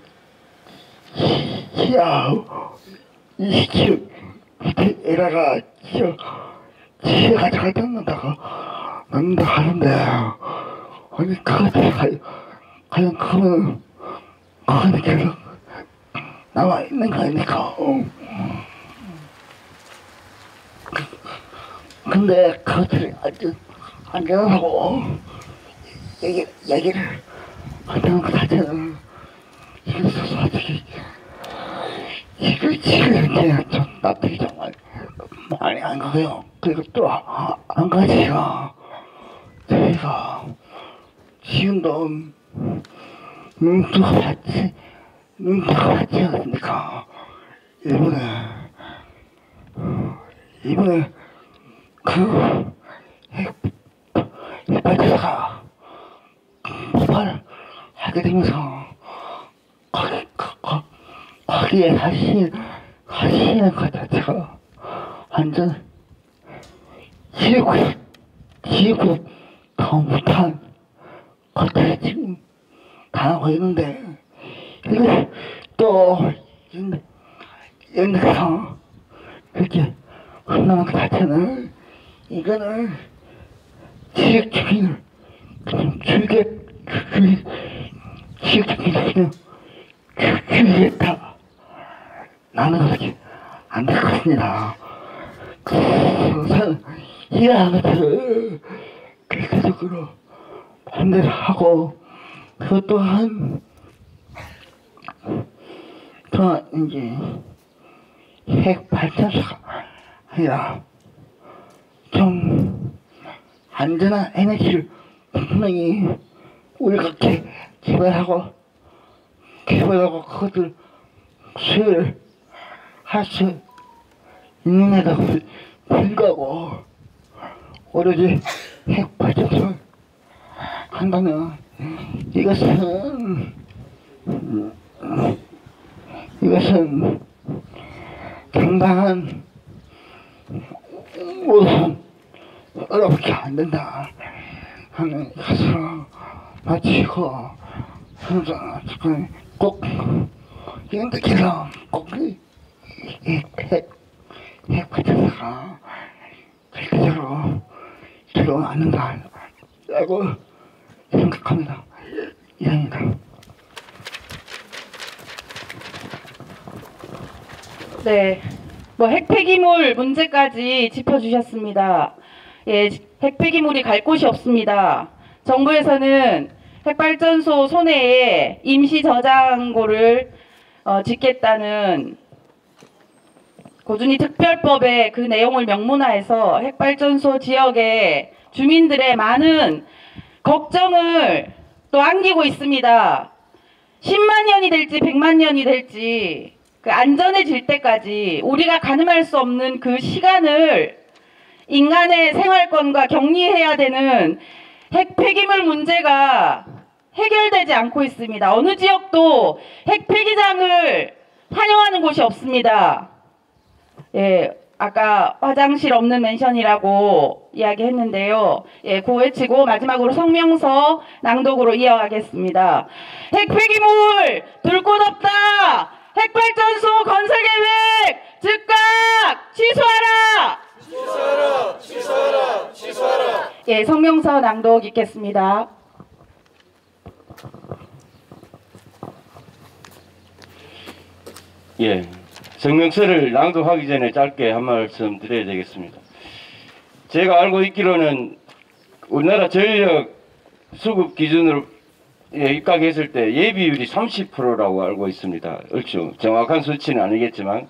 시야 20km 밑에 에라가 지하 가져갔다 넣는다 하는데 아니 그것들 과연 그거는 계속 남아있는 거 아닙니까? 근데 그것들이 안전하고 얘기를 한다는 것 자체는 이거 솔직히 지금 좀 납득이 좀 많이 안 가고요. 그리고 또 한 가지가 저희가 지금도 눈뜨고 봤지 않습니까? 이번에 그 핵발전소가 폭발을 하게 되면서 거기에 하시는 것 자체가 완전 지구 더 못한 것들을 지금 당하고 있는데 이걸 또 연락해서 이렇게 혼나는 것 자체는 이거는 지역 주민을 그냥 지역 주민을 그냥 죽이겠다. 나는 그렇게 안 될 것 같습니다. 우선 이러한 것들을 결과적으로 반대를 하고 그것 또한 이제 핵 발전소가 아니라 좀 안전한 에너지를 분명히 우리가 개발하고 그것을 수요를 할 수 있는 애가 불구하고 오로지 핵 발전소를 한다면 이것은 당당한 우선 어렵게 안 된다 하는 것으로 마치고 항상 꼭 연극해서 꼭 핵 발전소가 절대적으로 들어오면 안 된다라고 생각합니다. 이상입니다. 네, 뭐 핵폐기물 문제까지 짚어주셨습니다. 예, 핵폐기물이 갈 곳이 없습니다. 정부에서는 핵발전소 소내에 임시 저장고를 짓겠다는 고준위 특별법의 그 내용을 명문화해서 핵발전소 지역의 주민들의 많은 걱정을 또 안기고 있습니다. 10만 년이 될지 100만 년이 될지 그 안전해질 때까지 우리가 가늠할 수 없는 그 시간을 인간의 생활권과 격리해야 되는 핵폐기물 문제가 해결되지 않고 있습니다. 어느 지역도 핵폐기장을 환영하는 곳이 없습니다. 예, 아까 화장실 없는 맨션이라고 이야기했는데요. 예, 고 외치고 마지막으로 성명서 낭독으로 이어가겠습니다. 핵폐기물 둘 곳 없다. 핵발전소 건설 계획 즉각 취소하라. 취소하라. 취소하라. 취소하라. 예, 성명서 낭독 읽겠습니다. 예, 성명서를 낭독하기 전에 짧게 한 말씀 드려야 되겠습니다. 제가 알고 있기로는 우리나라 전력 수급 기준으로 입각했을 때 예비율이 30%라고 알고 있습니다. 얼추 정확한 수치는 아니겠지만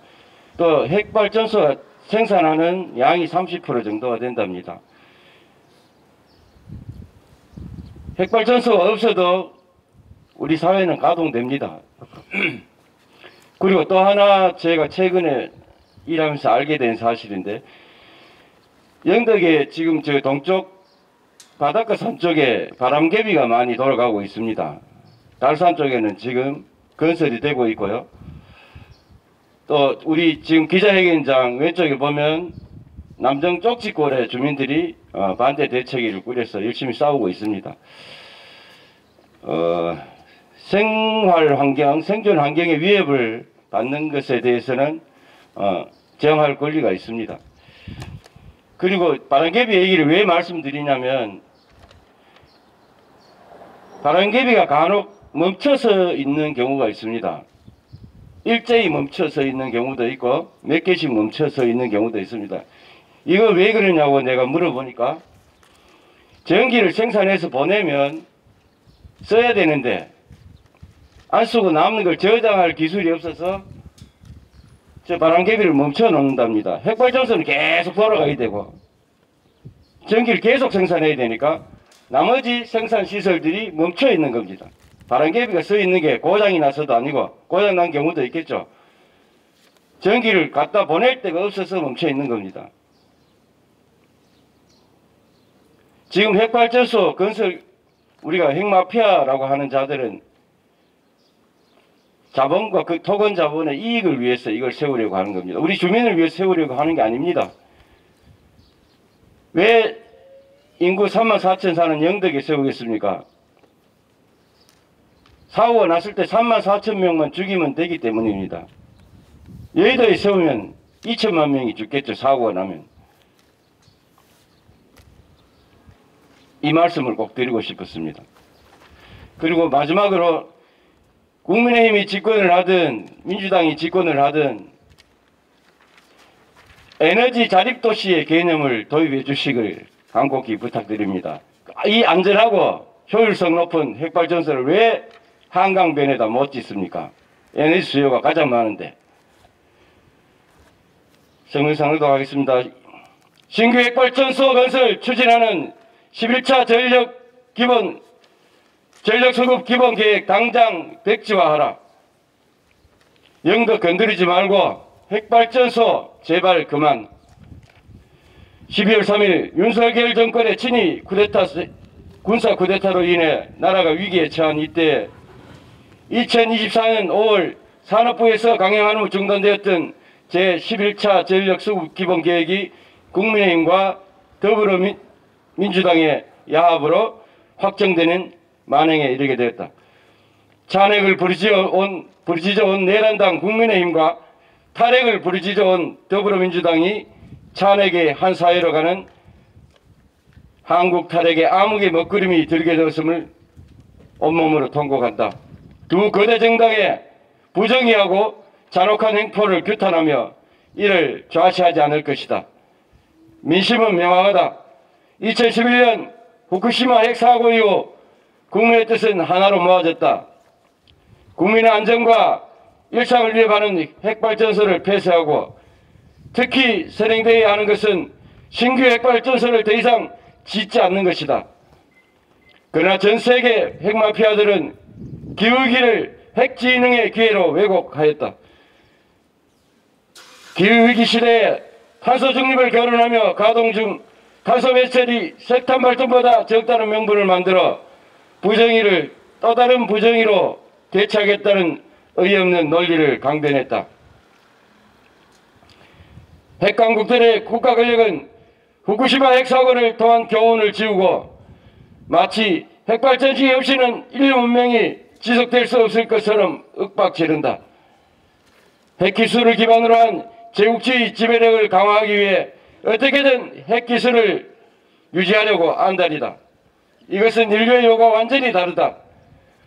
또 핵발전소가 생산하는 양이 30% 정도가 된답니다. 핵발전소가 없어도 우리 사회는 가동됩니다. 그리고 또 하나 제가 최근에 일하면서 알게 된 사실인데, 영덕에 지금 저 동쪽 바닷가 산 쪽에 바람개비가 많이 돌아가고 있습니다. 달산 쪽에는 지금 건설이 되고 있고요. 또 우리 지금 기자회견장 왼쪽에 보면 남정 쪽지골에 주민들이 반대 대책위를 꾸려서 열심히 싸우고 있습니다. 생활 환경, 생존 환경의 위협을 받는 것에 대해서는 제어할 권리가 있습니다. 그리고 바람개비 얘기를 왜 말씀드리냐면, 바람개비가 간혹 멈춰서 있는 경우가 있습니다. 일제히 멈춰서 있는 경우도 있고 몇 개씩 멈춰서 있는 경우도 있습니다. 이거 왜 그러냐고 내가 물어보니까, 전기를 생산해서 보내면 써야 되는데 안 쓰고 남는 걸 저장할 기술이 없어서 저 바람개비를 멈춰 놓는답니다. 핵발전소는 계속 돌아가야 되고 전기를 계속 생산해야 되니까 나머지 생산 시설들이 멈춰 있는 겁니다. 바람개비가 써 있는 게 고장이 나서도 아니고, 고장 난 경우도 있겠죠. 전기를 갖다 보낼 데가 없어서 멈춰 있는 겁니다. 지금 핵발전소 건설, 우리가 핵마피아라고 하는 자들은 자본과 그 토건 자본의 이익을 위해서 이걸 세우려고 하는 겁니다. 우리 주민을 위해서 세우려고 하는 게 아닙니다. 왜 인구 34,000 사는 영덕에 세우겠습니까? 사고가 났을 때 34,000명만 죽이면 되기 때문입니다. 여의도에 세우면 2천만 명이 죽겠죠, 사고가 나면. 이 말씀을 꼭 드리고 싶었습니다. 그리고 마지막으로 국민의힘이 집권을 하든 민주당이 집권을 하든 에너지 자립도시의 개념을 도입해 주시길 간곡히 부탁드립니다. 이 안전하고 효율성 높은 핵발전소를 왜 한강변에다 못 짓습니까? 에너지 수요가 가장 많은데. 성명서 낭독하겠습니다. 신규 핵발전소 건설 추진하는 11차 전력수급 기본계획 당장 백지화하라. 영덕 건드리지 말고 핵발전소 제발 그만. 12월 3일 윤석열 정권의 친위 군사 쿠데타로 인해 나라가 위기에 처한 이때 2024년 5월 산업부에서 강행하는 후 중단되었던 제11차 전력수급 기본계획이 국민의힘과 더불어민주당의 야합으로 확정되는 만행에 이르게 되었다. 탄핵을 부르짖어온 내란당 국민의힘과 탈핵을 부르짖어온 더불어민주당이 탄핵의 한 사회로 가는 한국 탈핵의 암흑의 먹구름이 들게 되었음을 온몸으로 통곡한다. 두 거대 정당의 부정의하고 잔혹한 행포를 규탄하며 이를 좌시하지 않을 것이다. 민심은 명확하다. 2011년 후쿠시마 핵사고 이후 국민의 뜻은 하나로 모아졌다. 국민의 안전과 일상을 위협하는 핵발전소를 폐쇄하고 특히 선행되어야 하는 것은 신규 핵발전소를 더 이상 짓지 않는 것이다. 그러나 전 세계 핵마피아들은 기후위기를 핵지능의 기회로 왜곡하였다. 기후위기 시대에 탄소 중립을 결혼하며 가동 중 탄소 배출이 석탄 발전보다 적다는 명분을 만들어 부정의를 또 다른 부정의로 대체하겠다는 어이없는 논리를 강변했다. 핵강국들의 국가 권력은 후쿠시마 핵사고를 통한 교훈을 지우고 마치 핵발전지 없이는 인류 문명이 지속될 수 없을 것처럼 윽박지른다. 핵기술을 기반으로 한 제국주의 지배력을 강화하기 위해 어떻게든 핵기술을 유지하려고 안달이다. 이것은 인류의 요구와 완전히 다르다.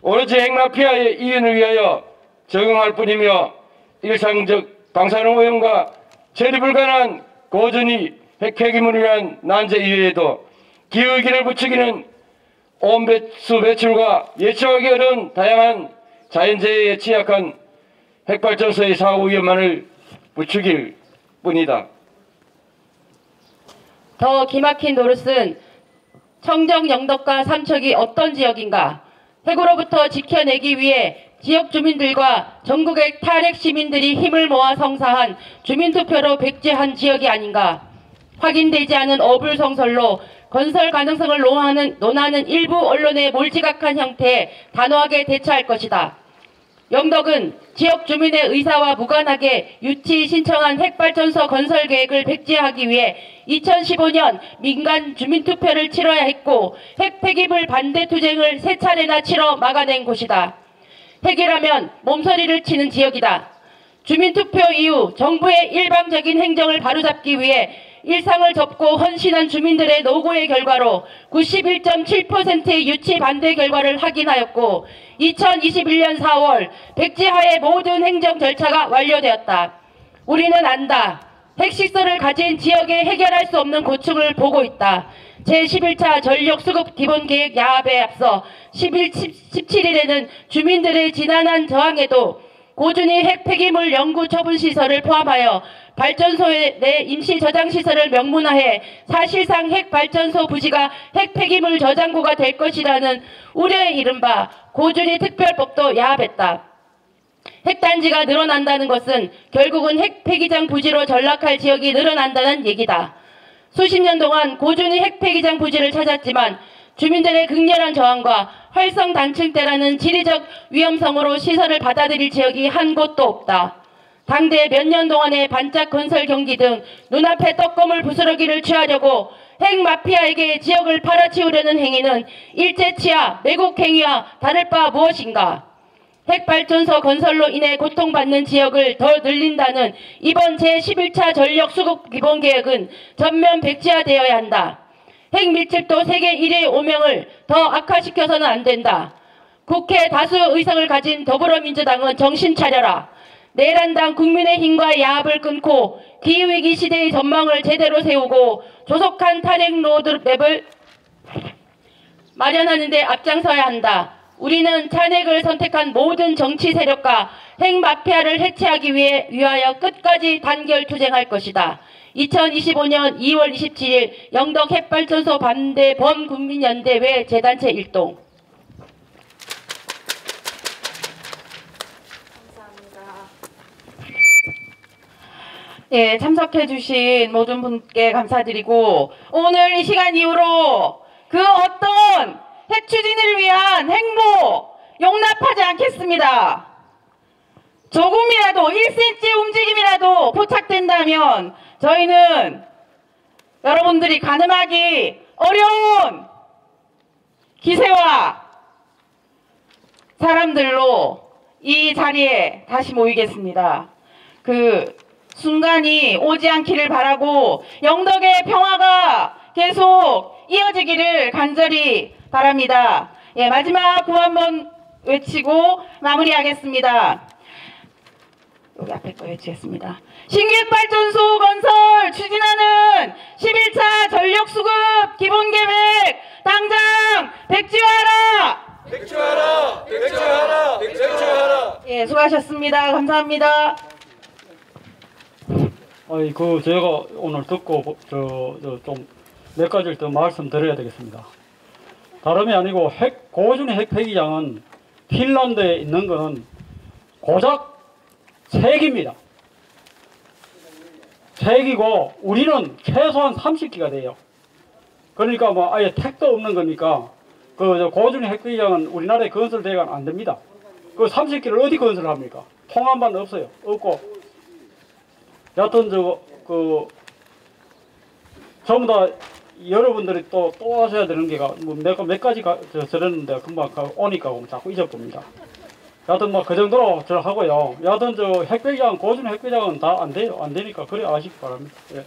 오로지 핵마피아의 이윤을 위하여 적응할 뿐이며 일상적 방사능 오염과 처리 불가능한 고전이 핵폐기물을 위한 난제 이외에도 기후위기를 부추기는 온배수 배출과 예측하기 어려운 다양한 자연재해에 취약한 핵발전소의 사고 위험만을 부추길 뿐이다. 더 기막힌 노릇은 청정 영덕과 삼척이 어떤 지역인가? 핵으로부터 지켜내기 위해 지역 주민들과 전국의 탈핵 시민들이 힘을 모아 성사한 주민투표로 백지한 지역이 아닌가? 확인되지 않은 어불성설로 건설 가능성을 논하는 일부 언론의 몰지각한 형태에 단호하게 대처할 것이다. 영덕은 지역 주민의 의사와 무관하게 유치 신청한 핵발전소 건설 계획을 백지하기 위해 2015년 민간 주민투표를 치러야 했고 핵 폐기물 반대 투쟁을 3차례나 치러 막아낸 곳이다. 핵이라면 몸서리를 치는 지역이다. 주민투표 이후 정부의 일방적인 행정을 바로잡기 위해 일상을 접고 헌신한 주민들의 노고의 결과로 91.7%의 유치 반대 결과를 확인하였고 2021년 4월 백지하의 모든 행정 절차가 완료되었다. 우리는 안다. 핵시설을 가진 지역에 해결할 수 없는 고충을 보고 있다. 제11차 전력수급 기본계획 야합에 앞서 17일에는 주민들의 지난한 저항에도 고준위 핵폐기물 연구처분시설을 포함하여 발전소 내 임시 저장시설을 명문화해 사실상 핵발전소 부지가 핵폐기물 저장고가 될 것이라는 우려의 이른바 고준위 특별법도 야합했다. 핵단지가 늘어난다는 것은 결국은 핵폐기장 부지로 전락할 지역이 늘어난다는 얘기다. 수십 년 동안 고준위 핵폐기장 부지를 찾았지만 주민들의 극렬한 저항과 활성 단층대라는 지리적 위험성으로 시설을 받아들일 지역이 한 곳도 없다. 당대 몇 년 동안의 반짝 건설 경기 등 눈앞에 떡고물 부스러기를 취하려고 핵마피아에게 지역을 팔아치우려는 행위는 일제치하, 매국행위와 다를 바 무엇인가? 핵발전소 건설로 인해 고통받는 지역을 더 늘린다는 이번 제11차 전력수급 기본계획은 전면 백지화되어야 한다. 핵밀집도 세계 1위의 오명을 더 악화시켜서는 안 된다. 국회 다수 의석을 가진 더불어민주당은 정신 차려라. 내란당 국민의힘과의 야합을 끊고 기후위기 시대의 전망을 제대로 세우고 조속한 탈핵 로드맵을 마련하는 데 앞장서야 한다. 우리는 탄핵을 선택한 모든 정치 세력과 핵마피아를 해체하기 위하여 끝까지 단결 투쟁할 것이다. 2025년 2월 27일 영덕 핵발전소 반대 범국민연대회 재단체 일동. 예, 참석해주신 모든 분께 감사드리고 오늘 이 시간 이후로 그 어떤 핵 추진을 위한 행보 용납하지 않겠습니다. 조금이라도 1cm 움직임이라도 포착된다면 저희는 여러분들이 가늠하기 어려운 기세와 사람들로 이 자리에 다시 모이겠습니다. 그 순간이 오지 않기를 바라고 영덕의 평화가 계속 이어지기를 간절히 바랍니다. 예, 마지막 구호 한번 외치고 마무리하겠습니다. 여기 앞에 거 외치겠습니다. 신규 핵발전소 건설 추진하는 11차 전력수급 기본계획 당장 백지화하라! 백지화하라! 백지화하라! 백지화하라! 예, 수고하셨습니다. 감사합니다. 제가 오늘 듣고 좀 몇 가지를 더 말씀드려야 되겠습니다. 다름이 아니고 고준위 핵폐기장은 핀란드에 있는 것은 고작 3기입니다. 3기고 우리는 최소한 30기가 돼요. 그러니까 뭐 아예 택도 없는 거니까 고준위 핵폐기장은 우리나라에 건설되면 안 됩니다. 그 30기를 어디 건설합니까? 통합만 없어요. 없고. 여하튼 전부 다 여러분들이 또 하셔야 되는 게가 몇 가지 저랬는데 금방 오니까 자꾸 잊어봅니다. 여하튼 그 정도로 저 하고요. 여하튼 저 핵배기장 고준 핵배기장은 다 안 되니까 그래 아시기 바랍니다. 예.